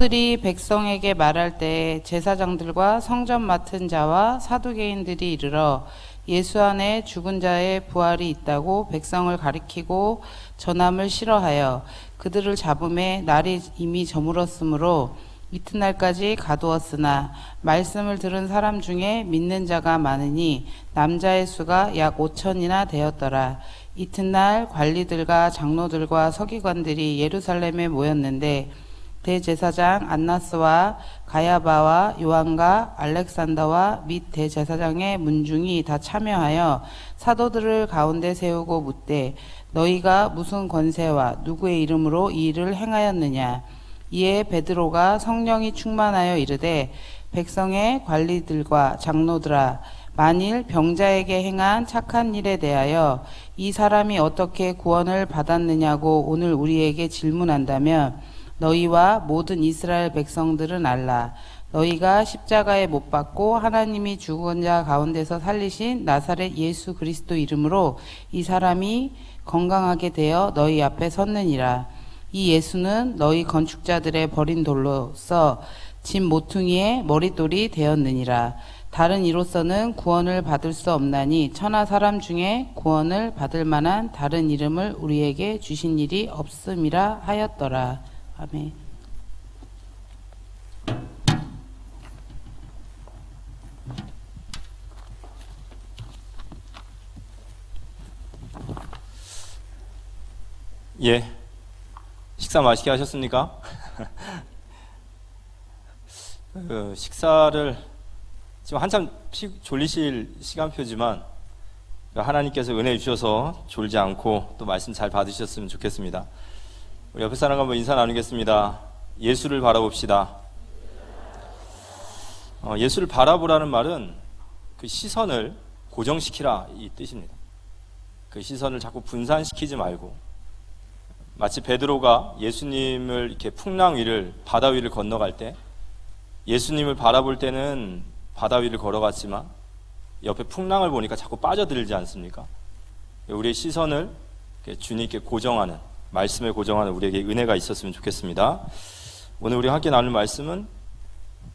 들이 백성에게 말할 때 제사장들과 성전 맡은 자와 사두개인들이 이르러 예수 안에 죽은 자의 부활이 있다고 백성을 가리키고 전함을 싫어하여 그들을 잡음에 날이 이미 저물었으므로 이튿날까지 가두었으나 말씀을 들은 사람 중에 믿는 자가 많으니 남자의 수가 약 5천이나 되었더라. 이튿날 관리들과 장로들과 서기관들이 예루살렘에 모였는데 대제사장 안나스와 가야바와 요한과 알렉산더와 및 대제사장의 문중이 다 참여하여 사도들을 가운데 세우고 묻되 너희가 무슨 권세와 누구의 이름으로 이 일을 행하였느냐. 이에 베드로가 성령이 충만하여 이르되 백성의 관리들과 장로들아, 만일 병자에게 행한 착한 일에 대하여 이 사람이 어떻게 구원을 받았느냐고 오늘 우리에게 질문한다면 너희와 모든 이스라엘 백성들은 알라. 너희가 십자가에 못 박고 하나님이 죽은 자 가운데서 살리신 나사렛 예수 그리스도 이름으로 이 사람이 건강하게 되어 너희 앞에 섰느니라. 이 예수는 너희 건축자들의 버린 돌로서 집 모퉁이의 머릿돌이 되었느니라. 다른 이로서는 구원을 받을 수 없나니 천하 사람 중에 구원을 받을 만한 다른 이름을 우리에게 주신 일이 없음이라 하였더라. 아멘. 예, 식사 맛있게 하셨습니까? 식사를 지금 한참 졸리실 시간표지만 하나님께서 은혜 주셔서 졸지 않고 또 말씀 잘 받으셨으면 좋겠습니다. 우리 옆에 사람과 한번 인사 나누겠습니다. 예수를 바라봅시다. 예수를 바라보라는 말은 그 시선을 고정시키라 이 뜻입니다. 그 시선을 자꾸 분산시키지 말고, 마치 베드로가 예수님을 이렇게 풍랑 위를, 바다 위를 건너갈 때 예수님을 바라볼 때는 바다 위를 걸어갔지만 옆에 풍랑을 보니까 자꾸 빠져들지 않습니까? 우리의 시선을 주님께 고정하는, 말씀에 고정하는 우리에게 은혜가 있었으면 좋겠습니다. 오늘 우리 함께 나눌 말씀은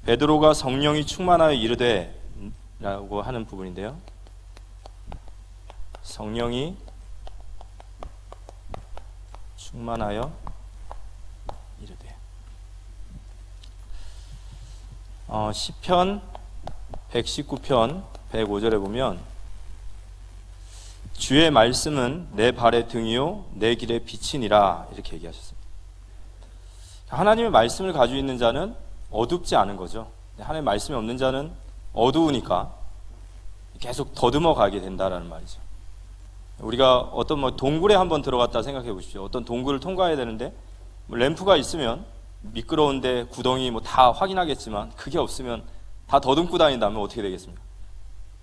베드로가 성령이 충만하여 이르되 라고 하는 부분인데요. 성령이 충만하여 이르되. 시편 119편 105절에 보면 주의 말씀은 내 발의 등이요 내 길의 빛이니라 이렇게 얘기하셨습니다. 하나님의 말씀을 가지고 있는 자는 어둡지 않은 거죠. 하나님의 말씀이 없는 자는 어두우니까 계속 더듬어 가게 된다라는 말이죠. 우리가 어떤 동굴에 한번 들어갔다 생각해 보십시오. 어떤 동굴을 통과해야 되는데 램프가 있으면 미끄러운데 구덩이 다 확인하겠지만 그게 없으면 다 더듬고 다닌다면 어떻게 되겠습니까?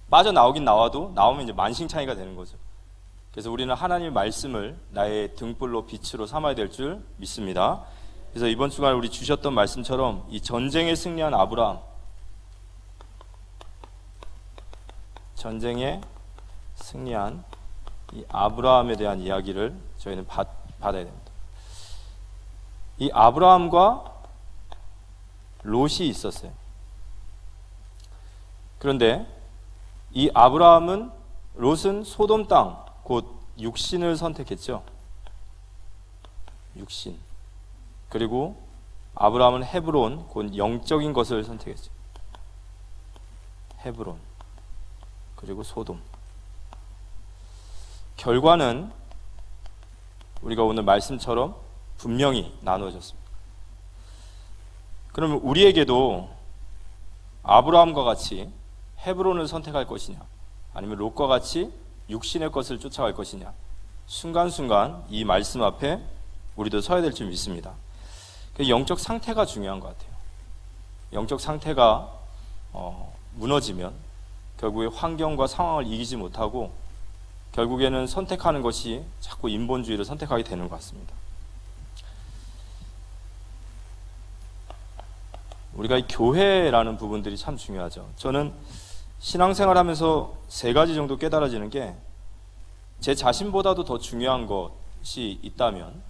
빠져나오긴 나와도 나오면 이제 만신창이가 되는 거죠. 그래서 우리는 하나님의 말씀을 나의 등불로 빛으로 삼아야 될 줄 믿습니다. 그래서 이번 주간 우리 주셨던 말씀처럼 이 전쟁에 승리한 아브라함, 전쟁에 승리한 이 아브라함에 대한 이야기를 저희는 받아야 됩니다. 이 아브라함과 롯이 있었어요. 그런데 이 아브라함은, 롯은 소돔 땅, 곧 육신을 선택했죠. 육신. 그리고 아브라함은 헤브론, 곧 영적인 것을 선택했죠. 헤브론. 그리고 소돔. 결과는 우리가 오늘 말씀처럼 분명히 나누어졌습니다. 그러면 우리에게도 아브라함과 같이 헤브론을 선택할 것이냐, 아니면 롯과 같이 육신의 것을 쫓아갈 것이냐, 순간순간 이 말씀 앞에 우리도 서야 될 줄 믿습니다. 영적 상태가 중요한 것 같아요. 영적 상태가 무너지면 결국에 환경과 상황을 이기지 못하고 결국에는 선택하는 것이 자꾸 인본주의를 선택하게 되는 것 같습니다. 우리가 이 교회라는 부분들이 참 중요하죠. 저는 신앙생활 하면서 3가지 정도 깨달아지는 게, 제 자신보다도 더 중요한 것이 있다면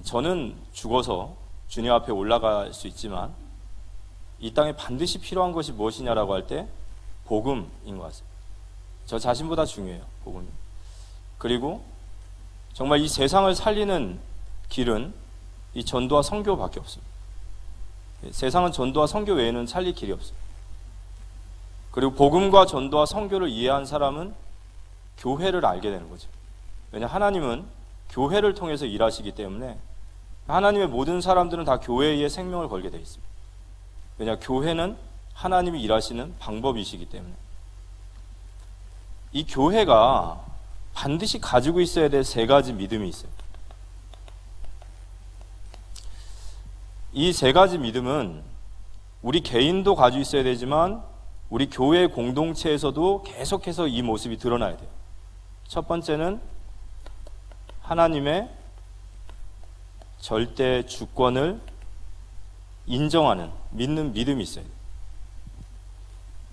저는 죽어서 주님 앞에 올라갈 수 있지만 이 땅에 반드시 필요한 것이 무엇이냐라고 할 때 복음인 것 같습니다. 저 자신보다 중요해요, 복음이. 그리고 정말 이 세상을 살리는 길은 이 전도와 선교밖에 없습니다. 세상은 전도와 선교 외에는 살릴 길이 없습니다. 그리고 복음과 전도와 선교를 이해한 사람은 교회를 알게 되는 거죠. 왜냐, 하나님은 교회를 통해서 일하시기 때문에 하나님의 모든 사람들은 다 교회에 생명을 걸게 되어 있습니다. 왜냐, 교회는 하나님이 일하시는 방법이시기 때문에. 이 교회가 반드시 가지고 있어야 될 세 가지 믿음이 있어요. 이 세 가지 믿음은 우리 개인도 가지고 있어야 되지만 우리 교회 공동체에서도 계속해서 이 모습이 드러나야 돼요. 첫 번째는 하나님의 절대 주권을 인정하는, 믿는 믿음이 있어요.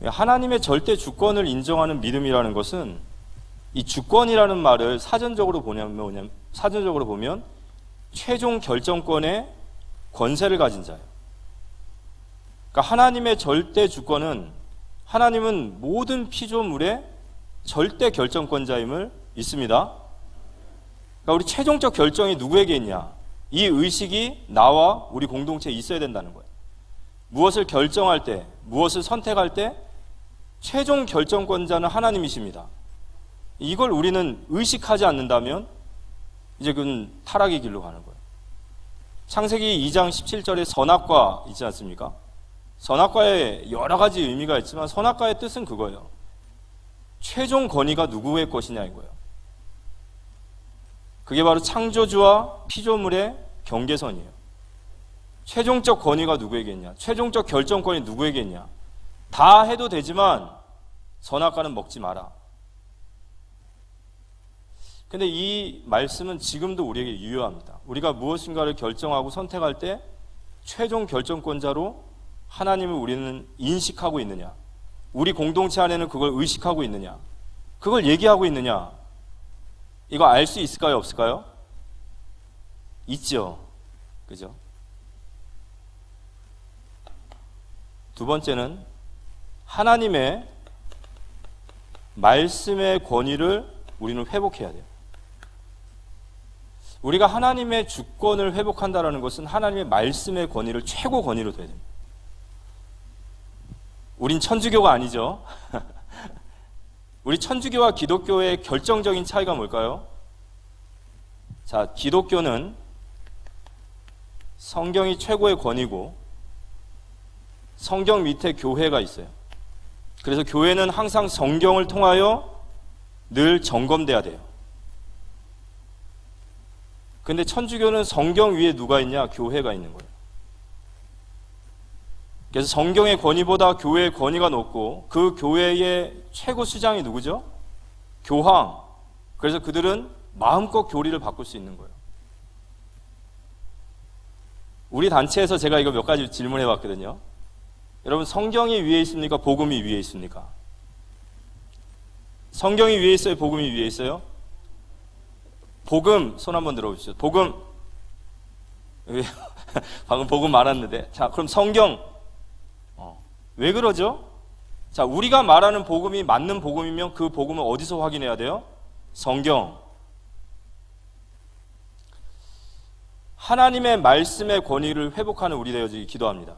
하나님의 절대 주권을 인정하는 믿음이라는 것은 이 주권이라는 말을 사전적으로 보면 최종 결정권의 권세를 가진 자예요. 그러니까 하나님의 절대 주권은 하나님은 모든 피조물의 절대 결정권자임을 믿습니다. 그러니까 우리 최종적 결정이 누구에게 있냐? 이 의식이 나와 우리 공동체에 있어야 된다는 거예요. 무엇을 결정할 때, 무엇을 선택할 때 최종 결정권자는 하나님이십니다. 이걸 우리는 의식하지 않는다면 이제 그건 타락의 길로 가는 거예요. 창세기 2장 17절에 선악과 있지 않습니까? 선악과에 여러 가지 의미가 있지만 선악과의 뜻은 그거예요. 최종 권위가 누구의 것이냐 이거예요. 그게 바로 창조주와 피조물의 경계선이에요. 최종적 권위가 누구에게 있냐? 최종적 결정권이 누구에게 있냐? 다 해도 되지만 선악과는 먹지 마라. 근데 이 말씀은 지금도 우리에게 유효합니다. 우리가 무엇인가를 결정하고 선택할 때 최종 결정권자로 하나님을 우리는 인식하고 있느냐? 우리 공동체 안에는 그걸 의식하고 있느냐? 그걸 얘기하고 있느냐? 이거 알 수 있을까요? 없을까요? 있죠. 그죠? 두 번째는 하나님의 말씀의 권위를 우리는 회복해야 돼요. 우리가 하나님의 주권을 회복한다는 것은 하나님의 말씀의 권위를 최고 권위로 둬야 됩니다. 우린 천주교가 아니죠. 우리 천주교와 기독교의 결정적인 차이가 뭘까요? 자, 기독교는 성경이 최고의 권위고 성경 밑에 교회가 있어요. 그래서 교회는 항상 성경을 통하여 늘 점검돼야 돼요. 근데 천주교는 성경 위에 누가 있냐? 교회가 있는 거예요. 그래서 성경의 권위보다 교회의 권위가 높고 그 교회의 최고 수장이 누구죠? 교황. 그래서 그들은 마음껏 교리를 바꿀 수 있는 거예요. 우리 단체에서 제가 이거 몇 가지 질문해 봤거든요. 여러분, 성경이 위에 있습니까? 복음이 위에 있습니까? 성경이 위에 있어요? 복음이 위에 있어요? 복음, 손 한번 들어보시죠. 복음. 방금 복음 말았는데. 자, 그럼 성경. 왜 그러죠? 자, 우리가 말하는 복음이 맞는 복음이면 그 복음을 어디서 확인해야 돼요? 성경. 하나님의 말씀의 권위를 회복하는 우리 되어지기 기도합니다.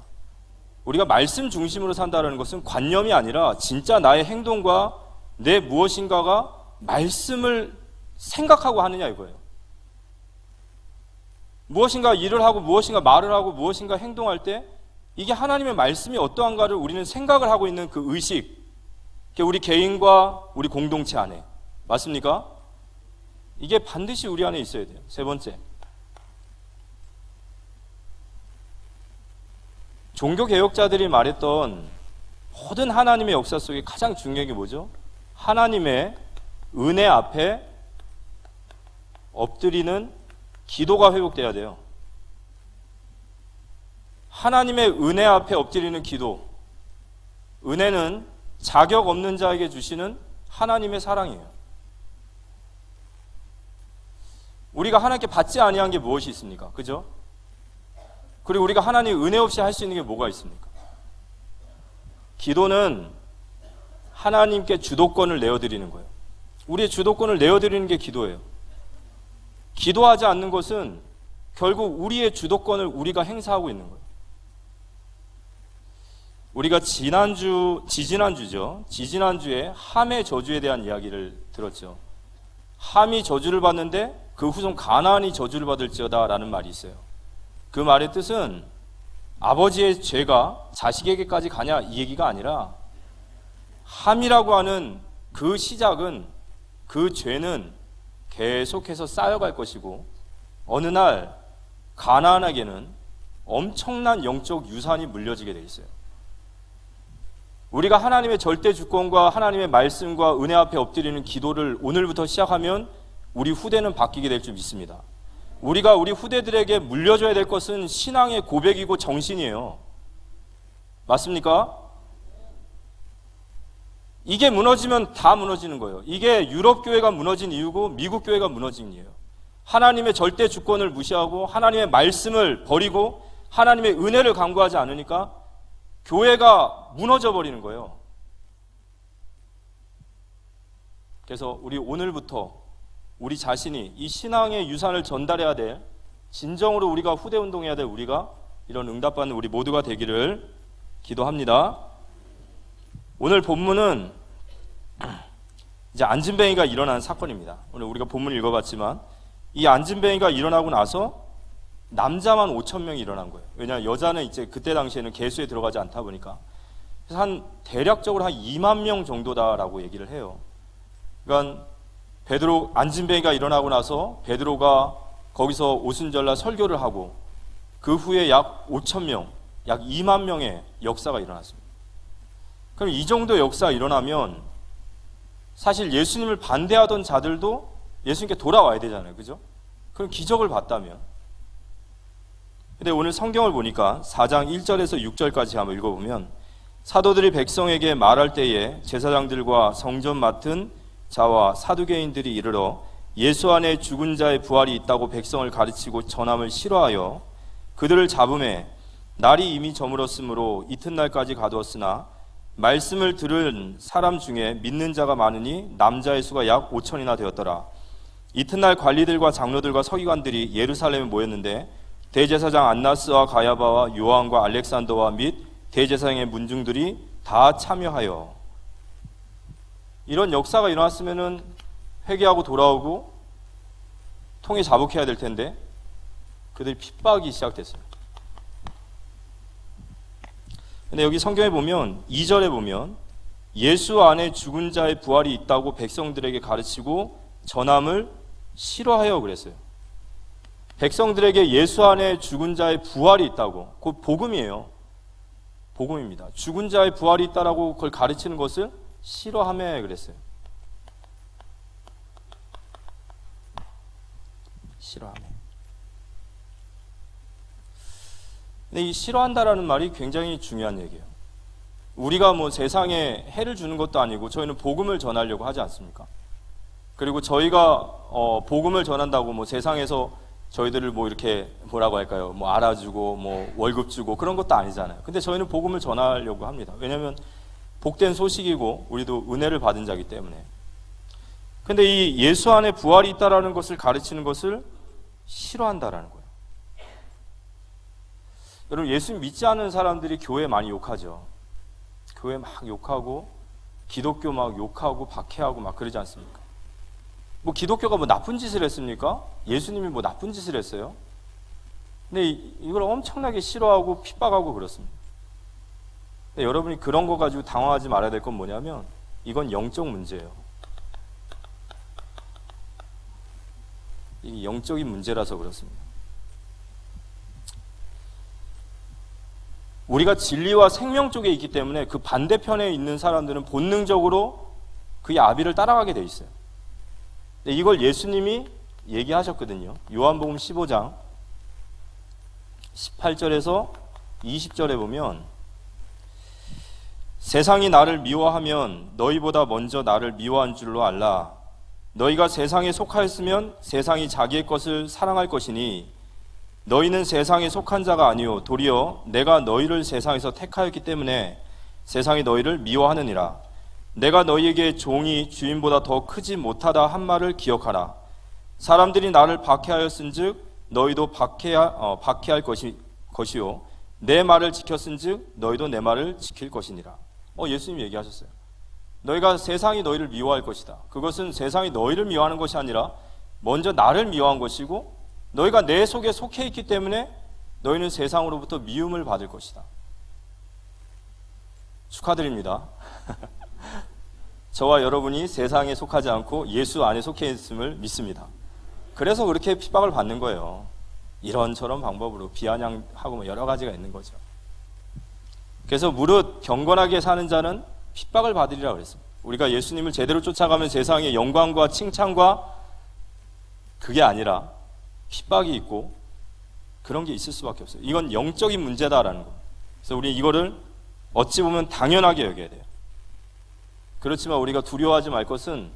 우리가 말씀 중심으로 산다는 것은 관념이 아니라 진짜 나의 행동과 내 무엇인가가 말씀을 생각하고 하느냐 이거예요. 무엇인가 일을 하고 무엇인가 말을 하고 무엇인가 행동할 때 이게 하나님의 말씀이 어떠한가를 우리는 생각을 하고 있는 그 의식, 우리 개인과 우리 공동체 안에. 맞습니까? 이게 반드시 우리 안에 있어야 돼요. 세 번째, 종교개혁자들이 말했던 모든 하나님의 역사 속에 가장 중요한 게 뭐죠? 하나님의 은혜 앞에 엎드리는 기도가 회복돼야 돼요. 하나님의 은혜 앞에 엎드리는 기도. 은혜는 자격 없는 자에게 주시는 하나님의 사랑이에요. 우리가 하나님께 받지 아니한 게 무엇이 있습니까? 그죠? 그리고 우리가 하나님 은혜 없이 할 수 있는 게 뭐가 있습니까? 기도는 하나님께 주도권을 내어드리는 거예요. 우리의 주도권을 내어드리는 게 기도예요. 기도하지 않는 것은 결국 우리의 주도권을 우리가 행사하고 있는 거예요. 우리가 지지난주에 함의 저주에 대한 이야기를 들었죠. 함이 저주를 받는데 그 후손 가나안이 저주를 받을지어다 라는 말이 있어요. 그 말의 뜻은 아버지의 죄가 자식에게까지 가냐 이 얘기가 아니라 함이라고 하는 그 시작은, 그 죄는 계속해서 쌓여갈 것이고 어느 날 가나안에게는 엄청난 영적 유산이 물려지게 돼 있어요. 우리가 하나님의 절대 주권과 하나님의 말씀과 은혜 앞에 엎드리는 기도를 오늘부터 시작하면 우리 후대는 바뀌게 될 줄 믿습니다. 우리가 우리 후대들에게 물려줘야 될 것은 신앙의 고백이고 정신이에요. 맞습니까? 이게 무너지면 다 무너지는 거예요. 이게 유럽 교회가 무너진 이유고 미국 교회가 무너진 이유예요. 하나님의 절대 주권을 무시하고 하나님의 말씀을 버리고 하나님의 은혜를 간구하지 않으니까 교회가 무너져 버리는 거예요. 그래서 우리 오늘부터 우리 자신이 이 신앙의 유산을 전달해야 될, 진정으로 우리가 후대 운동해야 될 우리가 이런 응답받는 우리 모두가 되기를 기도합니다. 오늘 본문은 이제 안진뱅이가 일어난 사건입니다. 오늘 우리가 본문을 읽어봤지만 이 안진뱅이가 일어나고 나서 남자만 5,000명이 일어난 거예요. 왜냐하면 여자는 이제 그때 당시에는 계수에 들어가지 않다 보니까. 그래서 대략적으로 한 2만 명 정도다라고 얘기를 해요. 그러니까 안진뱅이가 일어나고 나서 베드로가 거기서 오순절날 설교를 하고 그 후에 약 5,000명, 약 2만 명의 역사가 일어났습니다. 그럼 이 정도 역사가 일어나면 사실 예수님을 반대하던 자들도 예수님께 돌아와야 되잖아요. 그죠? 그럼 기적을 봤다면. 근데 오늘 성경을 보니까 4장 1절에서 6절까지 한번 읽어보면 사도들이 백성에게 말할 때에 제사장들과 성전 맡은 자와 사두개인들이 이르러 예수 안에 죽은 자의 부활이 있다고 백성을 가르치고 전함을 싫어하여 그들을 잡음에 날이 이미 저물었으므로 이튿날까지 가두었으나 말씀을 들은 사람 중에 믿는 자가 많으니 남자의 수가 약 5,000이나 되었더라. 이튿날 관리들과 장로들과 서기관들이 예루살렘에 모였는데 대제사장 안나스와 가야바와 요한과 알렉산더와 및 대제사장의 문중들이 다 참여하여. 이런 역사가 일어났으면은 회개하고 돌아오고 통에 자복해야 될 텐데 그들이 핍박이 시작됐어요. 근데 여기 성경에 보면 2절에 보면 예수 안에 죽은 자의 부활이 있다고 백성들에게 가르치고 전함을 싫어하여 그랬어요. 백성들에게 예수 안에 죽은 자의 부활이 있다고, 곧 복음이에요. 복음입니다. 죽은 자의 부활이 있다라고 그걸 가르치는 것을 싫어하며 그랬어요. 싫어하며. 근데 이 싫어한다라는 말이 굉장히 중요한 얘기예요. 우리가 뭐 세상에 해를 주는 것도 아니고 저희는 복음을 전하려고 하지 않습니까? 그리고 저희가 복음을 전한다고 뭐 세상에서 저희들을 뭐 이렇게 뭐라고 할까요? 뭐 알아주고 뭐 월급 주고 그런 것도 아니잖아요. 근데 저희는 복음을 전하려고 합니다. 왜냐하면 복된 소식이고 우리도 은혜를 받은 자이기 때문에. 근데 이 예수 안에 부활이 있다라는 것을 가르치는 것을 싫어한다라는 거예요. 여러분, 예수 믿지 않는 사람들이 교회 많이 욕하죠. 교회 막 욕하고 기독교 막 욕하고 박해하고 막 그러지 않습니까? 뭐 기독교가 뭐 나쁜 짓을 했습니까? 예수님이 뭐 나쁜 짓을 했어요? 근데 이걸 엄청나게 싫어하고 핍박하고 그렇습니다. 근데 여러분이 그런 거 가지고 당황하지 말아야 될 건 뭐냐면 이건 영적 문제예요. 이게 영적인 문제라서 그렇습니다. 우리가 진리와 생명 쪽에 있기 때문에 그 반대편에 있는 사람들은 본능적으로 그의 아비를 따라가게 돼 있어요. 근데 이걸 예수님이 얘기하셨거든요. 요한복음 15장 18절에서 20절에 보면 세상이 나를 미워하면 너희보다 먼저 나를 미워한 줄로 알라. 너희가 세상에 속하였으면 세상이 자기의 것을 사랑할 것이니 너희는 세상에 속한 자가 아니요 도리어 내가 너희를 세상에서 택하였기 때문에 세상이 너희를 미워하느니라. 내가 너희에게 종이 주인보다 더 크지 못하다 한 말을 기억하라. 사람들이 나를 박해하였은즉 너희도 박해할 것이요 내 말을 지켰은즉 너희도 내 말을 지킬 것이니라. 예수님이 얘기하셨어요. 너희가 세상이 너희를 미워할 것이다. 그것은 세상이 너희를 미워하는 것이 아니라 먼저 나를 미워한 것이고 너희가 내 속에 속해 있기 때문에 너희는 세상으로부터 미움을 받을 것이다. 축하드립니다. 저와 여러분이 세상에 속하지 않고 예수 안에 속해 있음을 믿습니다. 그래서 그렇게 핍박을 받는 거예요. 이런저런 방법으로 비아냥하고 여러 가지가 있는 거죠. 그래서 무릇 경건하게 사는 자는 핍박을 받으리라 그랬습니다. 우리가 예수님을 제대로 쫓아가면 세상의 영광과 칭찬과 그게 아니라 핍박이 있고 그런 게 있을 수밖에 없어요. 이건 영적인 문제다라는 겁니다. 그래서 우리 이거를 어찌 보면 당연하게 여겨야 돼요. 그렇지만 우리가 두려워하지 말 것은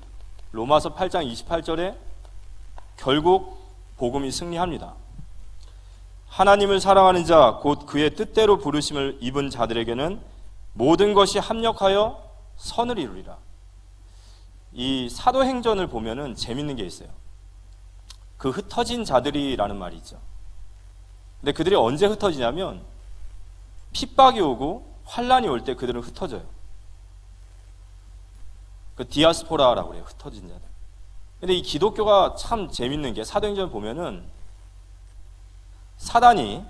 로마서 8장 28절에 결국 복음이 승리합니다. 하나님을 사랑하는 자 곧 그의 뜻대로 부르심을 입은 자들에게는 모든 것이 합력하여 선을 이루리라. 이 사도행전을 보면은 재밌는 게 있어요. 그 흩어진 자들이라는 말이 있죠. 근데 그들이 언제 흩어지냐면 핍박이 오고 환란이 올 때 그들은 흩어져요. 그 디아스포라라고 그래요. 흩어진 자들. 근데 이 기독교가 참 재밌는 게 사도행전 보면은 사단이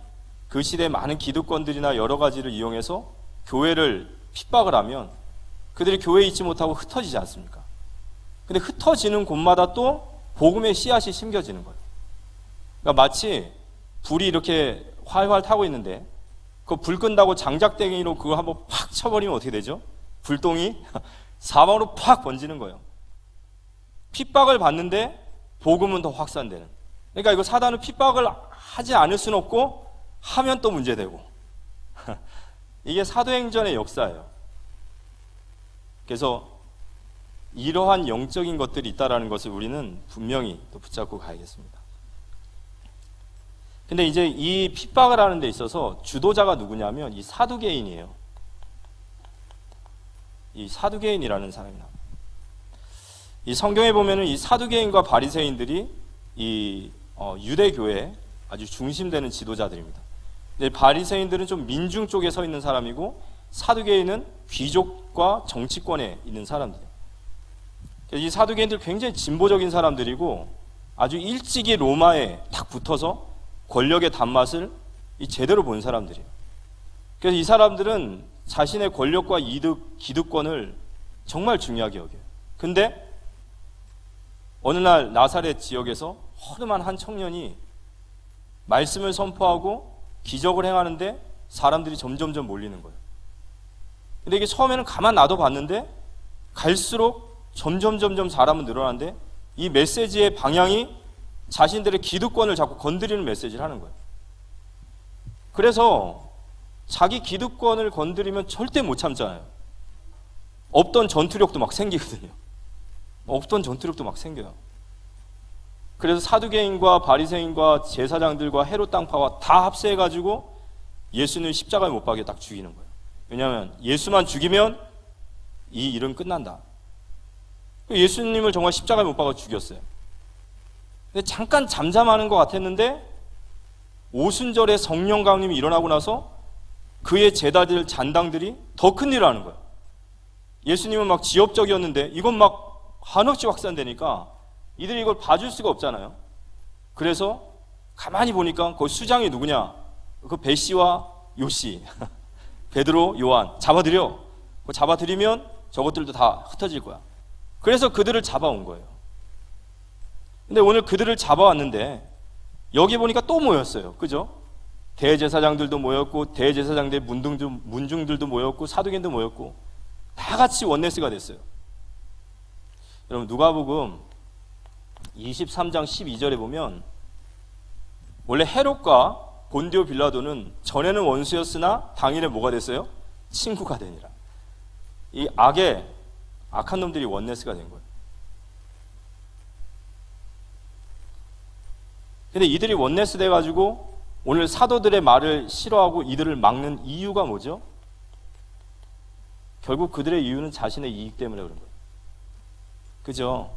그 시대의 많은 기득권들이나 여러 가지를 이용해서 교회를 핍박을 하면 그들이 교회에 있지 못하고 흩어지지 않습니까? 근데 흩어지는 곳마다 또 복음의 씨앗이 심겨지는 거예요. 그러니까 마치 불이 이렇게 활활 타고 있는데 그 불 끈다고 장작땡이로 그거 한번 팍 쳐버리면 어떻게 되죠? 불똥이 사방으로 팍 번지는 거예요. 핍박을 받는데 복음은 더 확산되는. 그러니까 이거 사단은 핍박을 하지 않을 수는 없고 하면 또 문제되고 이게 사도행전의 역사예요. 그래서 이러한 영적인 것들이 있다는 것을 우리는 분명히 또 붙잡고 가야겠습니다. 근데 이제 이 핍박을 하는 데 있어서 주도자가 누구냐면 이 사두개인이에요. 이 사두개인이라는 사람이 나와요. 이 성경에 보면은 이 사두개인과 바리새인들이 이 유대교의 아주 중심되는 지도자들입니다. 근데 바리새인들은 좀 민중 쪽에 서 있는 사람이고 사두개인은 귀족과 정치권에 있는 사람들이에요. 이 사두개인들 굉장히 진보적인 사람들이고 아주 일찍이 로마에 딱 붙어서 권력의 단맛을 제대로 본 사람들이에요. 그래서 이 사람들은 자신의 권력과 기득권을 정말 중요하게 여겨요. 근데 어느 날 나사렛 지역에서 허름한 한 청년이 말씀을 선포하고 기적을 행하는데 사람들이 점점점 몰리는 거예요. 근데 이게 처음에는 가만 놔둬봤는데 갈수록 점점 사람은 늘어나는데 이 메시지의 방향이 자신들의 기득권을 자꾸 건드리는 메시지를 하는 거예요. 그래서 자기 기득권을 건드리면 절대 못 참잖아요. 없던 전투력도 막 생기거든요. 없던 전투력도 막 생겨요. 그래서 사두개인과 바리새인과 제사장들과 헤롯 당파와 다 합세해가지고 예수는 십자가에 못 박여 딱 죽이는 거예요. 왜냐하면 예수만 죽이면 이 일은 끝난다. 예수님을 정말 십자가에 못 박아 죽였어요. 근데 잠깐 잠잠하는 것 같았는데 오순절에 성령 강림이 일어나고 나서 그의 제자들 잔당들이 더 큰 일을 하는 거예요. 예수님은 막 지엽적이었는데 이건 막 한없이 확산되니까 이들이 이걸 봐줄 수가 없잖아요. 그래서 가만히 보니까 거기 수장이 누구냐? 그 베시와 요시, 베드로, 요한 잡아들여. 잡아들이면 저것들도 다 흩어질 거야. 그래서 그들을 잡아온 거예요. 근데 오늘 그들을 잡아왔는데 여기 보니까 또 모였어요. 그죠? 대제사장들도 모였고 대제사장들 문중들도 모였고 사두개인도 모였고 다 같이 원네스가 됐어요. 여러분 누가복음 23장 12절에 보면 원래 헤롯과 본디오 빌라도는 전에는 원수였으나 당일에 뭐가 됐어요? 친구가 되니라. 이 악한 놈들이 원네스가 된 거예요. 근데 이들이 원네스 돼가지고 오늘 사도들의 말을 싫어하고 이들을 막는 이유가 뭐죠? 결국 그들의 이유는 자신의 이익 때문에 그런 거예요. 그죠?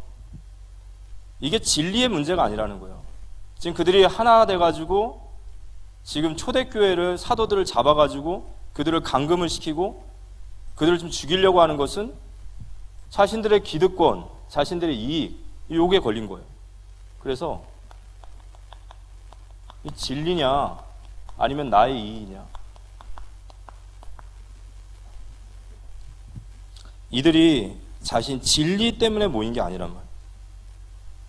이게 진리의 문제가 아니라는 거예요. 지금 그들이 하나 돼가지고 지금 초대교회를 사도들을 잡아가지고 그들을 감금을 시키고 그들을 좀 죽이려고 하는 것은 자신들의 기득권, 자신들의 이익, 요게 걸린 거예요. 그래서 이 진리냐 아니면 나의 이익이냐, 이들이 자신 진리 때문에 모인 게 아니란 말이에요.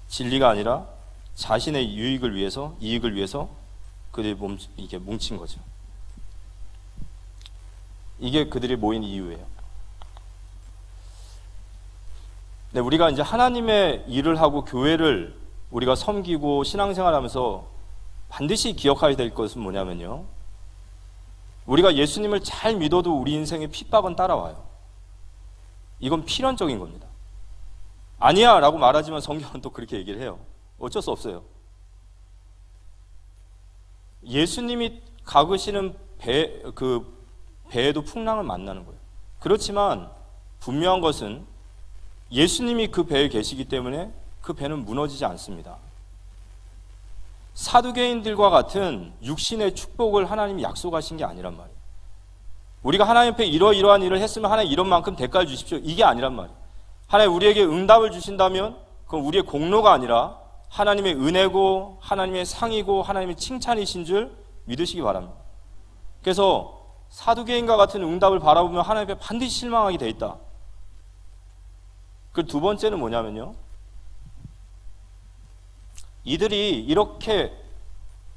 진리가 아니라 자신의 유익을 위해서, 이익을 위해서 그들이 이게 뭉친 거죠. 이게 그들이 모인 이유예요. 네, 우리가 이제 하나님의 일을 하고 교회를 우리가 섬기고 신앙생활하면서 반드시 기억해야 될 것은 뭐냐면요, 우리가 예수님을 잘 믿어도 우리 인생에 핍박은 따라와요. 이건 필연적인 겁니다. 아니야 라고 말하지만 성경은 또 그렇게 얘기를 해요. 어쩔 수 없어요. 예수님이 가으시는 배에도 풍랑을 만나는 거예요. 그렇지만 분명한 것은 예수님이 그 배에 계시기 때문에 그 배는 무너지지 않습니다. 사두개인들과 같은 육신의 축복을 하나님이 약속하신 게 아니란 말이에요. 우리가 하나님 앞에 이러이러한 일을 했으면 하나님 이런 만큼 대가를 주십시오, 이게 아니란 말이에요. 하나님 우리에게 응답을 주신다면 그건 우리의 공로가 아니라 하나님의 은혜고 하나님의 상이고 하나님의 칭찬이신 줄 믿으시기 바랍니다. 그래서 사두개인과 같은 응답을 바라보면 하나님 앞에 반드시 실망하게 돼 있다. 그 두 번째는 뭐냐면요, 이들이 이렇게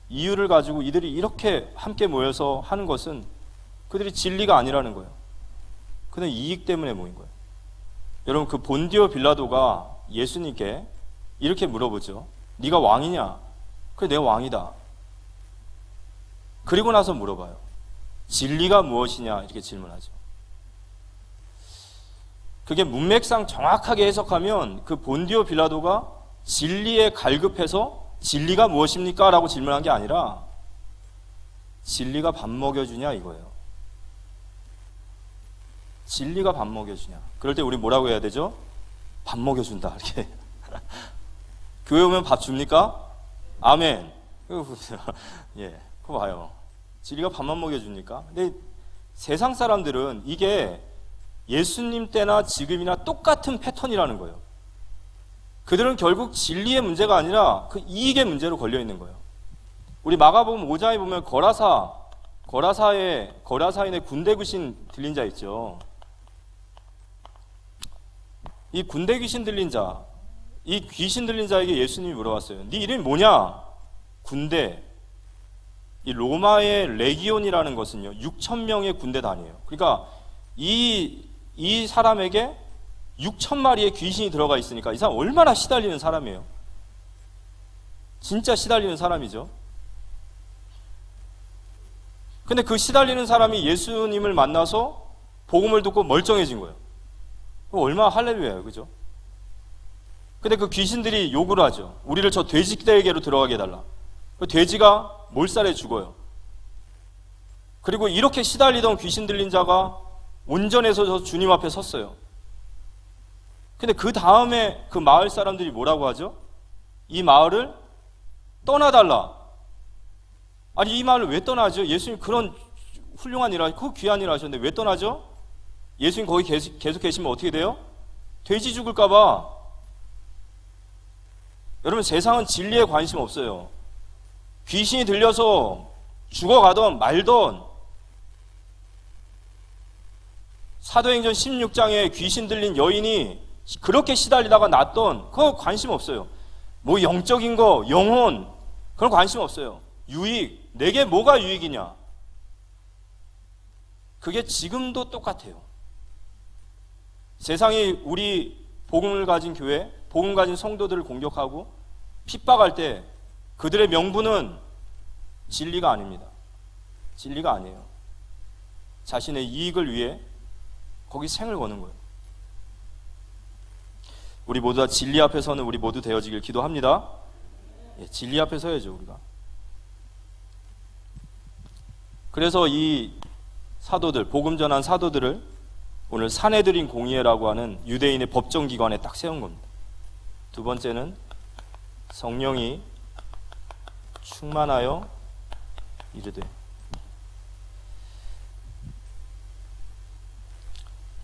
이유를 가지고 이들이 이렇게 함께 모여서 하는 것은 그들이 진리가 아니라는 거예요. 그들은 이익 때문에 모인 거예요. 여러분, 그 본디오 빌라도가 예수님께 이렇게 물어보죠. 네가 왕이냐? 그래, 내가 왕이다. 그리고 나서 물어봐요. 진리가 무엇이냐? 이렇게 질문하죠. 그게 문맥상 정확하게 해석하면 그 본디오 빌라도가 진리에 갈급해서 진리가 무엇입니까? 라고 질문한 게 아니라 진리가 밥 먹여주냐 이거예요. 진리가 밥 먹여주냐. 그럴 때 우리 뭐라고 해야 되죠? 밥 먹여준다 이렇게. 교회 오면 밥 줍니까? 아멘. 예, 그거 봐요. 진리가 밥만 먹여줍니까? 근데 세상 사람들은 이게 예수님 때나 지금이나 똑같은 패턴이라는 거예요. 그들은 결국 진리의 문제가 아니라 그 이익의 문제로 걸려 있는 거예요. 우리 마가복음 5장에 보면 거라사인의 군대 귀신 들린 자 있죠. 이 군대 귀신 들린 자, 이 귀신 들린 자에게 예수님이 물어봤어요. 네 이름이 뭐냐? 군대. 이 로마의 레기온이라는 것은요 6,000명의 군대 단위예요. 그러니까 이 사람에게 6,000마리의 귀신이 들어가 있으니까 이 사람 얼마나 시달리는 사람이에요. 진짜 시달리는 사람이죠. 근데 그 시달리는 사람이 예수님을 만나서 복음을 듣고 멀쩡해진 거예요. 얼마나 할렐루야예요, 그죠? 근데 그 귀신들이 요구를 하죠. 우리를 저 돼지떼에게로 들어가게 해달라. 그 돼지가 몰살해 죽어요. 그리고 이렇게 시달리던 귀신 들린 자가 온전해서 저 주님 앞에 섰어요. 근데 그 다음에 그 마을 사람들이 뭐라고 하죠? 이 마을을 떠나달라. 아니, 이 마을을 왜 떠나죠? 예수님 그런 훌륭한 일, 그 귀한 일 하셨는데 왜 떠나죠? 예수님 거기 계속 계시면 어떻게 돼요? 돼지 죽을까봐. 여러분, 세상은 진리에 관심 없어요. 귀신이 들려서 죽어가던 말던, 사도행전 16장에 귀신 들린 여인이 그렇게 시달리다가 낫던, 그거 관심 없어요. 뭐 영적인 거, 영혼, 그런 관심 없어요. 유익, 내게 뭐가 유익이냐? 그게 지금도 똑같아요. 세상이 우리 복음을 가진 교회, 복음 가진 성도들을 공격하고 핍박할 때 그들의 명분은 진리가 아닙니다. 진리가 아니에요. 자신의 이익을 위해 거기 생을 거는 거예요. 우리 모두 다 진리 앞에 서는 우리 모두 되어지길 기도합니다. 예, 진리 앞에 서야죠, 우리가. 그래서 이 사도들, 복음 전한 사도들을 오늘 산헤드린 공의회라고 하는 유대인의 법정기관에 딱 세운 겁니다. 두 번째는 성령이 충만하여 이르되.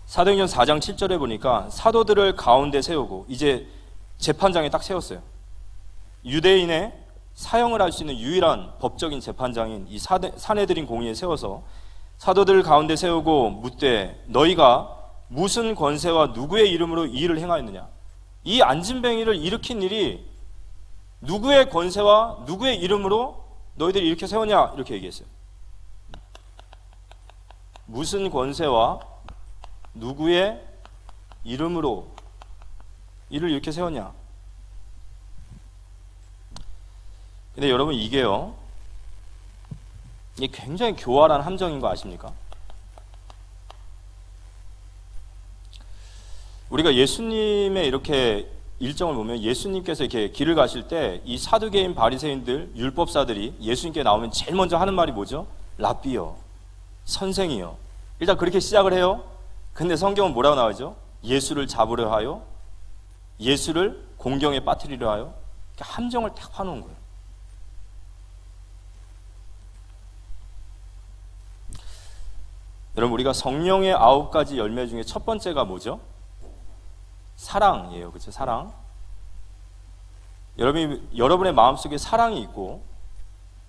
사도행전 4장 7절에 보니까 사도들을 가운데 세우고 이제 재판장에 딱 세웠어요. 유대인의 사형을 할 수 있는 유일한 법적인 재판장인 이 산헤드린 공의에 세워서 사도들을 가운데 세우고 묻되 너희가 무슨 권세와 누구의 이름으로 이 일을 행하였느냐. 이 안진뱅이를 일으킨 일이 누구의 권세와 누구의 이름으로 너희들이 이렇게 세웠냐 이렇게 얘기했어요. 무슨 권세와 누구의 이름으로 이를 이렇게 세웠냐. 근데 여러분 이게 굉장히 교활한 함정인 거 아십니까? 우리가 예수님의 이렇게 일정을 보면 예수님께서 이렇게 길을 가실 때 이 사두개인 바리새인들 율법사들이 예수님께 나오면 제일 먼저 하는 말이 뭐죠? 랍비요, 선생이요. 일단 그렇게 시작을 해요. 근데 성경은 뭐라고 나오죠? 예수를 잡으려 하여, 예수를 공경에 빠뜨리려 하여. 함정을 딱 파놓은 거예요. 여러분 우리가 성령의 9가지 열매 중에 첫 번째가 뭐죠? 사랑이에요. 그렇죠? 사랑. 여러분의 마음속에 사랑이 있고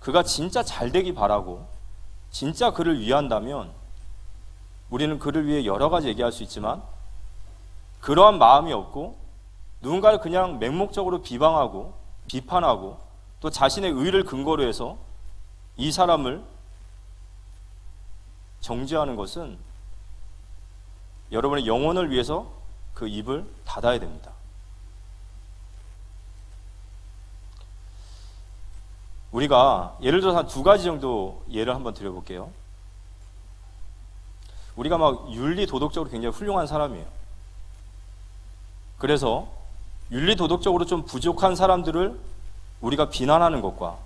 그가 진짜 잘 되기 바라고 진짜 그를 위한다면 우리는 그를 위해 여러 가지 얘기할 수 있지만 그러한 마음이 없고 누군가를 그냥 맹목적으로 비방하고 비판하고 또 자신의 의를 근거로 해서 이 사람을 정죄하는 것은 여러분의 영혼을 위해서 그 입을 닫아야 됩니다. 우리가 예를 들어서 한 2가지 정도 예를 한번 드려볼게요. 우리가 막 윤리 도덕적으로 굉장히 훌륭한 사람이에요. 그래서 윤리 도덕적으로 좀 부족한 사람들을 우리가 비난하는 것과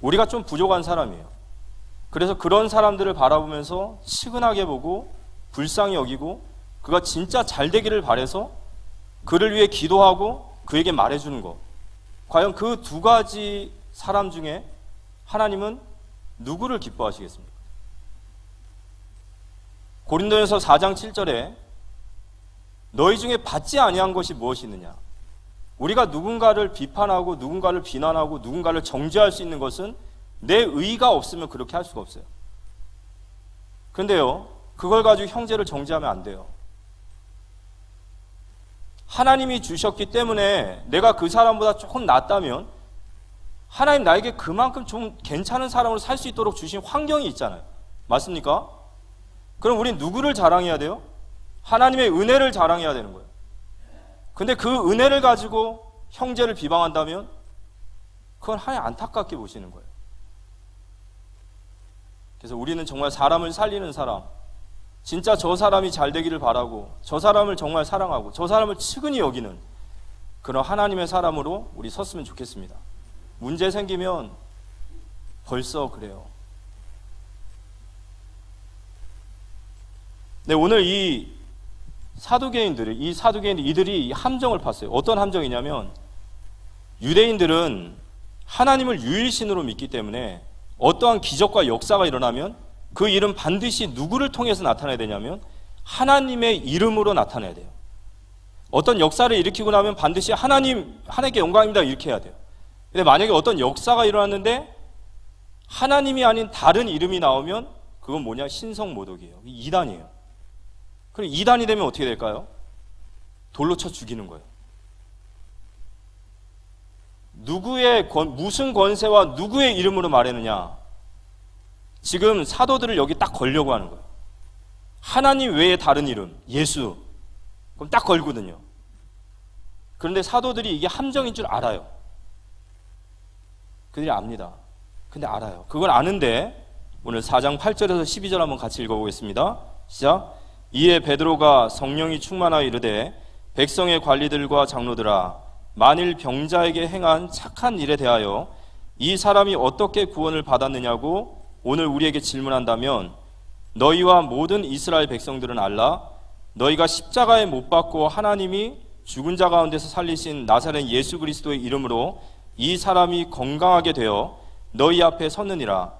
우리가 좀 부족한 사람이에요. 그래서 그런 사람들을 바라보면서 측은하게 보고 불쌍히 여기고 그가 진짜 잘 되기를 바라서 그를 위해 기도하고 그에게 말해주는 것. 과연 그 2가지 사람 중에 하나님은 누구를 기뻐하시겠습니까? 고린도전서 4장 7절에 너희 중에 받지 아니한 것이 무엇이 있느냐. 우리가 누군가를 비판하고 누군가를 비난하고 누군가를 정죄할 수 있는 것은 내 의가 없으면 그렇게 할 수가 없어요. 그런데요, 그걸 가지고 형제를 정죄하면 안 돼요. 하나님이 주셨기 때문에 내가 그 사람보다 조금 낫다면 하나님 나에게 그만큼 좀 괜찮은 사람으로 살 수 있도록 주신 환경이 있잖아요. 맞습니까? 그럼 우린 누구를 자랑해야 돼요? 하나님의 은혜를 자랑해야 되는 거예요. 근데 그 은혜를 가지고 형제를 비방한다면 그건 하나님 안타깝게 보시는 거예요. 그래서 우리는 정말 사람을 살리는 사람, 진짜 저 사람이 잘 되기를 바라고 저 사람을 정말 사랑하고 저 사람을 측은히 여기는 그런 하나님의 사람으로 우리 섰으면 좋겠습니다. 문제 생기면 벌써 그래요. 네, 오늘 이 사두개인들이 이들이 함정을 팠어요. 어떤 함정이냐면 유대인들은 하나님을 유일신으로 믿기 때문에 어떠한 기적과 역사가 일어나면 그 일은 반드시 누구를 통해서 나타나야 되냐면 하나님의 이름으로 나타나야 돼요. 어떤 역사를 일으키고 나면 반드시 하나님께 영광입니다 이렇게 해야 돼요. 근데 만약에 어떤 역사가 일어났는데 하나님이 아닌 다른 이름이 나오면 그건 뭐냐? 신성모독이에요. 이단이에요. 그럼 이단이 되면 어떻게 될까요? 돌로 쳐 죽이는 거예요. 무슨 권세와 누구의 이름으로 말했느냐? 지금 사도들을 여기 딱 걸려고 하는 거예요. 하나님 외에 다른 이름, 예수. 그럼 딱 걸거든요. 그런데 사도들이 이게 함정인 줄 알아요. 그들이 압니다. 근데 알아요. 그걸 아는데 오늘 4장 8절에서 12절 한번 같이 읽어보겠습니다. 시작. 이에 베드로가 성령이 충만하여 이르되 백성의 관리들과 장로들아 만일 병자에게 행한 착한 일에 대하여 이 사람이 어떻게 구원을 받았느냐고 오늘 우리에게 질문한다면 너희와 모든 이스라엘 백성들은 알라. 너희가 십자가에 못 박고 하나님이 죽은 자 가운데서 살리신 나사렛 예수 그리스도의 이름으로 이 사람이 건강하게 되어 너희 앞에 섰느니라.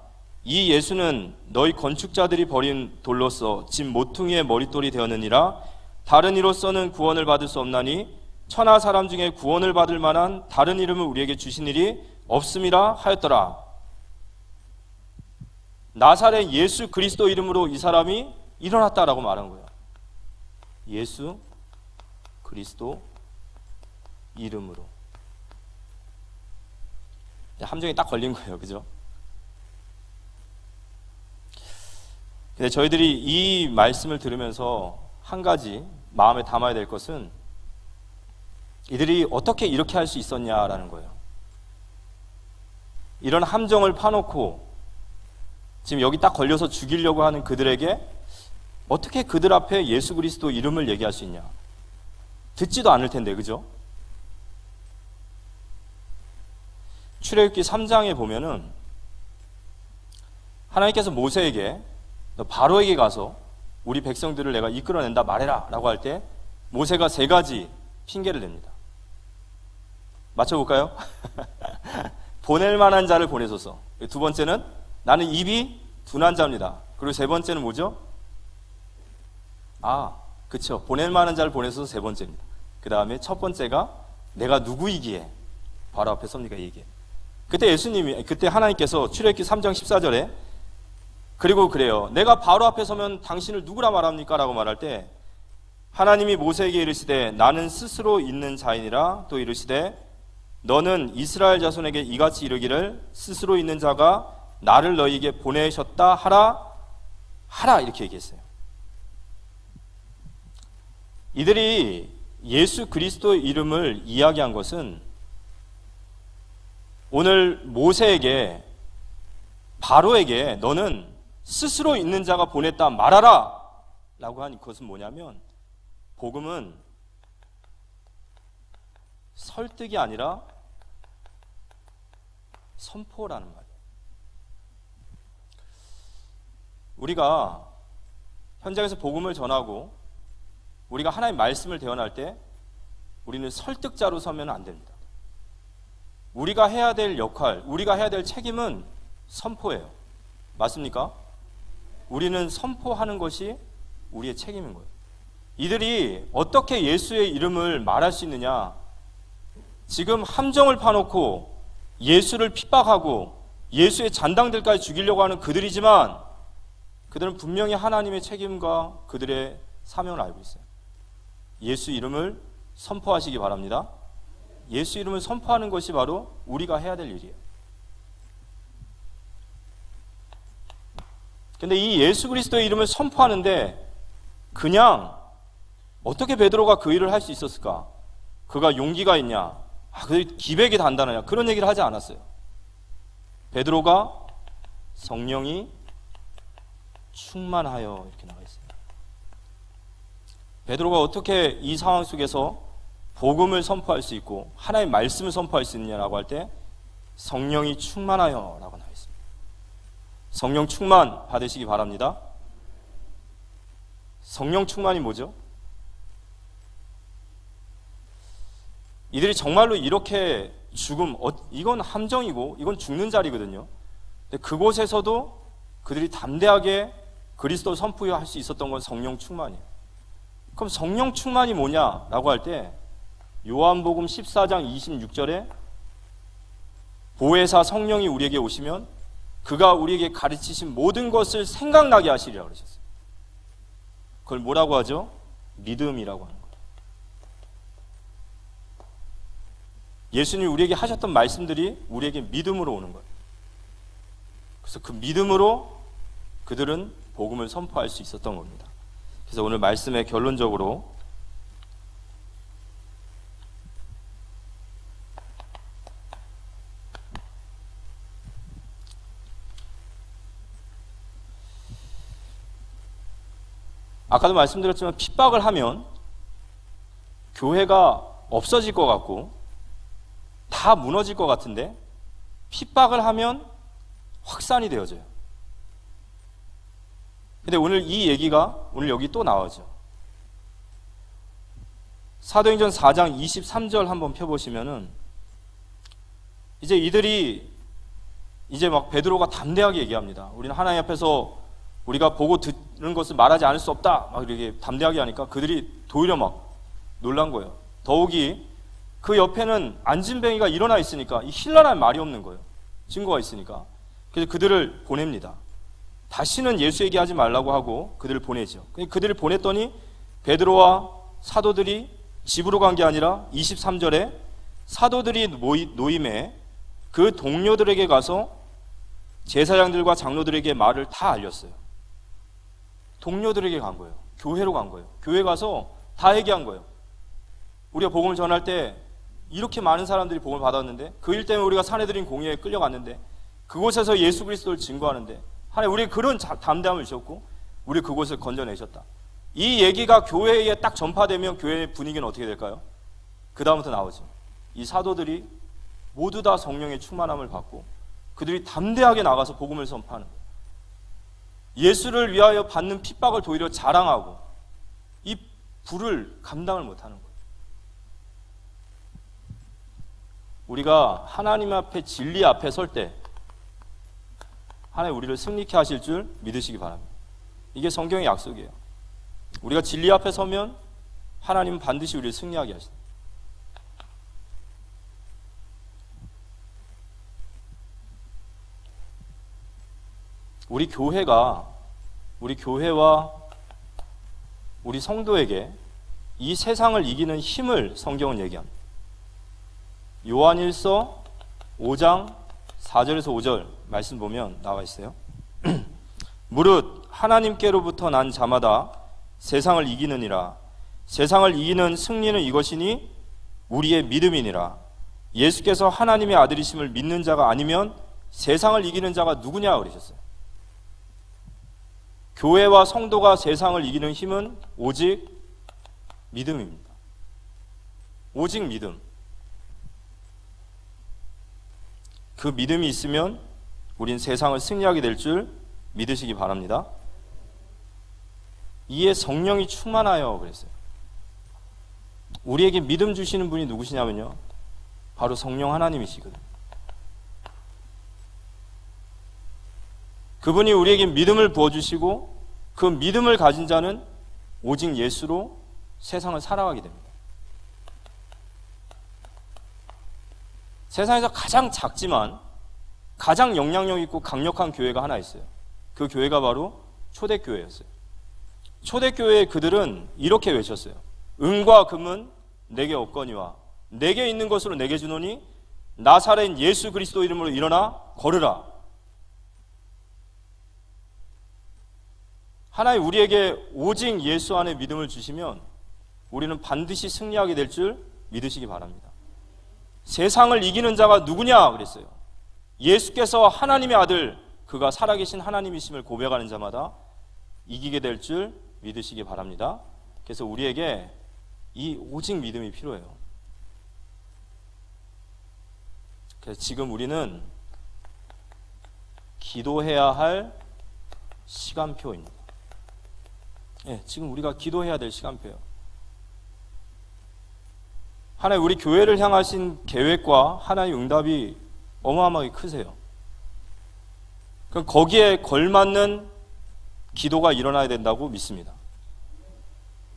이 예수는 너희 건축자들이 버린 돌로서 집 모퉁이의 머릿돌이 되었느니라. 다른 이로서는 구원을 받을 수 없나니 천하 사람 중에 구원을 받을 만한 다른 이름을 우리에게 주신 일이 없음이라 하였더라. 나사렛 예수 그리스도 이름으로 이 사람이 일어났다라고 말한 거예요. 예수 그리스도 이름으로. 함정이 딱 걸린 거예요. 그죠? 근데 저희들이 이 말씀을 들으면서 한 가지 마음에 담아야 될 것은 이들이 어떻게 이렇게 할 수 있었냐라는 거예요. 이런 함정을 파놓고 지금 여기 딱 걸려서 죽이려고 하는 그들에게 어떻게 그들 앞에 예수 그리스도 이름을 얘기할 수 있냐? 듣지도 않을 텐데, 그죠? 출애굽기 3장에 보면은 하나님께서 모세에게 너 바로에게 가서 우리 백성들을 내가 이끌어낸다 말해라 라고 할 때 모세가 3가지 핑계를 냅니다. 맞춰볼까요? 보낼 만한 자를 보내소서. 2번째는 나는 입이 둔한 자입니다. 그리고 3번째는 뭐죠? 그쵸. 보낼 만한 자를 보내소서 3번째입니다. 그 다음에 첫 번째가 내가 누구이기에 바로 앞에 섭니까 이게. 그때 하나님께서 출애굽기 3장 14절에 그리고 그래요. 내가 바로 앞에 서면 당신을 누구라 말합니까? 라고 말할 때 하나님이 모세에게 이르시되 나는 스스로 있는 자이니라. 또 이르시되 너는 이스라엘 자손에게 이같이 이르기를 스스로 있는 자가 나를 너희에게 보내셨다 하라 이렇게 얘기했어요. 이들이 예수 그리스도의 이름을 이야기한 것은 오늘 모세에게 바로에게 너는 스스로 있는 자가 보냈다 말하라 라고 한 그것은 뭐냐면 복음은 설득이 아니라 선포라는 말이에요. 우리가 현장에서 복음을 전하고 우리가 하나님의 말씀을 대언할 때 우리는 설득자로 서면 안 됩니다. 우리가 해야 될 역할, 우리가 해야 될 책임은 선포예요. 맞습니까? 우리는 선포하는 것이 우리의 책임인 거예요. 이들이 어떻게 예수의 이름을 말할 수 있느냐? 지금 함정을 파놓고 예수를 핍박하고 예수의 잔당들까지 죽이려고 하는 그들이지만 그들은 분명히 하나님의 책임과 그들의 사명을 알고 있어요. 예수 이름을 선포하시기 바랍니다. 예수 이름을 선포하는 것이 바로 우리가 해야 될 일이에요. 근데 이 예수 그리스도의 이름을 선포하는데 그냥 어떻게 베드로가 그 일을 할 수 있었을까? 그가 용기가 있냐? 그 기백이 단단하냐? 그런 얘기를 하지 않았어요. 베드로가 성령이 충만하여 이렇게 나와 있어요. 베드로가 어떻게 이 상황 속에서 복음을 선포할 수 있고 하나님의 말씀을 선포할 수 있느냐라고 할 때 성령이 충만하여 라고 나와 있습니다. 성령 충만 받으시기 바랍니다. 성령 충만이 뭐죠? 이들이 정말로 이렇게 죽음, 이건 함정이고 이건 죽는 자리거든요. 근데 그곳에서도 그들이 담대하게 그리스도 선포할 수 있었던 건 성령 충만이에요. 그럼 성령 충만이 뭐냐라고 할 때 요한복음 14장 26절에 보혜사 성령이 우리에게 오시면 그가 우리에게 가르치신 모든 것을 생각나게 하시리라고 그러셨어요. 그걸 뭐라고 하죠? 믿음이라고 하는 거예요. 예수님이 우리에게 하셨던 말씀들이 우리에게 믿음으로 오는 거예요. 그래서 그 믿음으로 그들은 복음을 선포할 수 있었던 겁니다. 그래서 오늘 말씀의 결론적으로 아까도 말씀드렸지만 핍박을 하면 교회가 없어질 것 같고 다 무너질 것 같은데 핍박을 하면 확산이 되어져요. 근데 오늘 이 얘기가 오늘 여기 또 나오죠. 사도행전 4장 23절 한번 펴보시면은 이제 이들이 이제 막 베드로가 담대하게 얘기합니다. 우리는 하나님 앞에서 우리가 보고 듣는 것을 말하지 않을 수 없다. 막 이렇게 담대하게 하니까 그들이 도리어 막 놀란 거예요. 더욱이 그 옆에는 안진뱅이가 일어나 있으니까 이 힐라라는 말이 없는 거예요. 증거가 있으니까. 그래서 그들을 보냅니다. 다시는 예수 얘기하지 말라고 하고 그들을 보내죠. 그들을 보냈더니 베드로와 사도들이 집으로 간 게 아니라 23절에 사도들이 노임에 그 동료들에게 가서 제사장들과 장로들에게 말을 다 알렸어요. 동료들에게 간 거예요. 교회로 간 거예요. 교회 가서 다 얘기한 거예요. 우리가 복음을 전할 때 이렇게 많은 사람들이 복음을 받았는데 그 일 때문에 우리가 사내들인 공회에 끌려갔는데 그곳에서 예수 그리스도를 증거하는데 하나님 우리 그런 담대함을 주셨고 우리 그곳을 건져내셨다. 이 얘기가 교회에 딱 전파되면 교회의 분위기는 어떻게 될까요? 그 다음부터 나오죠. 이 사도들이 모두 다 성령의 충만함을 받고 그들이 담대하게 나가서 복음을 선포하는 거예요. 예수를 위하여 받는 핍박을 도리어 자랑하고 이 불을 감당을 못하는 거예요. 우리가 하나님 앞에 진리 앞에 설 때 하나님 우리를 승리케 하실 줄 믿으시기 바랍니다. 이게 성경의 약속이에요. 우리가 진리 앞에 서면 하나님은 반드시 우리를 승리하게 하신다. 우리 교회와 우리 성도에게 이 세상을 이기는 힘을 성경은 얘기합니다. 요한일서 5장 4절에서 5절 말씀 보면 나와 있어요. 무릇 하나님께로부터 난 자마다 세상을 이기느니라. 세상을 이기는 승리는 이것이니 우리의 믿음이니라. 예수께서 하나님의 아들이심을 믿는 자가 아니면 세상을 이기는 자가 누구냐 그러셨어요. 교회와 성도가 세상을 이기는 힘은 오직 믿음입니다. 오직 믿음. 그 믿음이 있으면 우린 세상을 승리하게 될 줄 믿으시기 바랍니다. 이에 성령이 충만하여 그랬어요. 우리에게 믿음 주시는 분이 누구시냐면요, 바로 성령 하나님이시거든요. 그분이 우리에게 믿음을 부어주시고 그 믿음을 가진 자는 오직 예수로 세상을 살아가게 됩니다. 세상에서 가장 작지만 가장 영향력 있고 강력한 교회가 하나 있어요. 그 교회가 바로 초대교회였어요. 초대교회의 그들은 이렇게 외쳤어요. 은과 금은 내게 없거니와 내게 있는 것으로 내게 주노니 나사렛 예수 그리스도 이름으로 일어나 걸으라. 하나님 우리에게 오직 예수 안에 믿음을 주시면 우리는 반드시 승리하게 될 줄 믿으시기 바랍니다. 세상을 이기는 자가 누구냐 그랬어요. 예수께서 하나님의 아들, 그가 살아계신 하나님이심을 고백하는 자마다 이기게 될 줄 믿으시기 바랍니다. 그래서 우리에게 이 오직 믿음이 필요해요. 그래서 지금 우리는 기도해야 할 시간표입니다. 예, 지금 우리가 기도해야 될 시간표예요. 하나님 우리 교회를 향하신 계획과 하나님의 응답이 어마어마하게 크세요. 그럼 거기에 걸맞는 기도가 일어나야 된다고 믿습니다.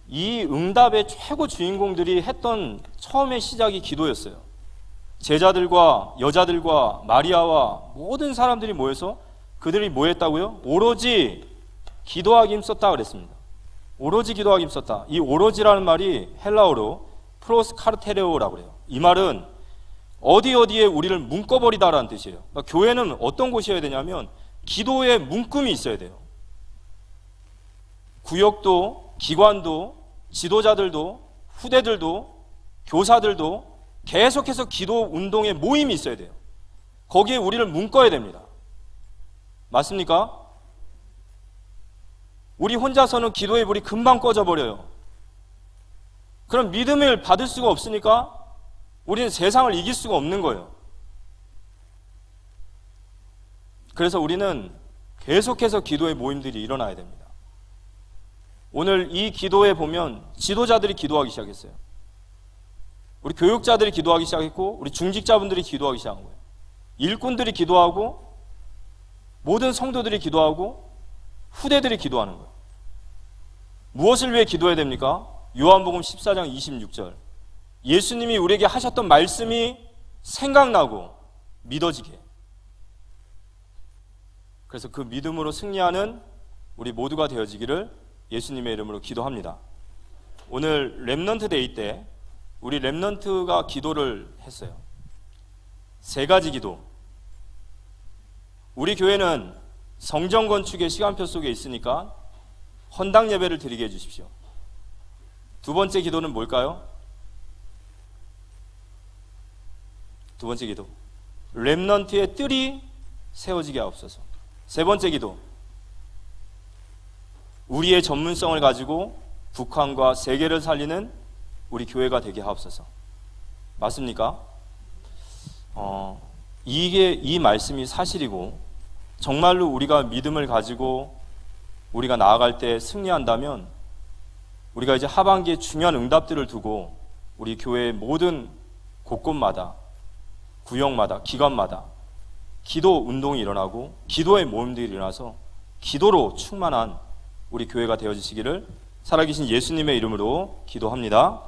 이 응답의 최고 주인공들이 했던 처음의 시작이 기도였어요. 제자들과 여자들과 마리아와 모든 사람들이 모여서 그들이 뭐 했다고요? 오로지 기도하기 힘썼다 그랬습니다. 오로지 기도하기 힘썼다. 이 오로지라는 말이 헬라어로 프로스카르테레오라고 그래요. 이 말은 어디에 우리를 묶어버리다라는 뜻이에요. 그러니까 교회는 어떤 곳이어야 되냐면 기도의 문금이 있어야 돼요. 구역도, 기관도, 지도자들도, 후대들도, 교사들도 계속해서 기도 운동의 모임이 있어야 돼요. 거기에 우리를 묶어야 됩니다. 맞습니까? 우리 혼자서는 기도의 불이 금방 꺼져버려요. 그럼 믿음을 받을 수가 없으니까 우리는 세상을 이길 수가 없는 거예요. 그래서 우리는 계속해서 기도의 모임들이 일어나야 됩니다. 오늘 이 기도에 보면 지도자들이 기도하기 시작했어요. 우리 교육자들이 기도하기 시작했고 우리 중직자분들이 기도하기 시작한 거예요. 일꾼들이 기도하고 모든 성도들이 기도하고 후대들이 기도하는 거예요. 무엇을 위해 기도해야 됩니까? 요한복음 14장 26절. 예수님이 우리에게 하셨던 말씀이 생각나고 믿어지게. 그래서 그 믿음으로 승리하는 우리 모두가 되어지기를 예수님의 이름으로 기도합니다. 오늘 렘넌트 데이 때 우리 렘넌트가 기도를 했어요. 3가지 기도. 우리 교회는 성전 건축의 시간표 속에 있으니까 헌당 예배를 드리게 해주십시오. 2번째 기도는 뭘까요? 2번째 기도. 렘넌트의 뜰이 세워지게 하옵소서. 3번째 기도. 우리의 전문성을 가지고 북한과 세계를 살리는 우리 교회가 되게 하옵소서. 맞습니까? 이 말씀이 사실이고 정말로 우리가 믿음을 가지고 우리가 나아갈 때 승리한다면 우리가 이제 하반기에 중요한 응답들을 두고 우리 교회의 모든 곳곳마다 구역마다 기관마다 기도 운동이 일어나고 기도의 모임들이 일어나서 기도로 충만한 우리 교회가 되어지시기를 살아계신 예수님의 이름으로 기도합니다.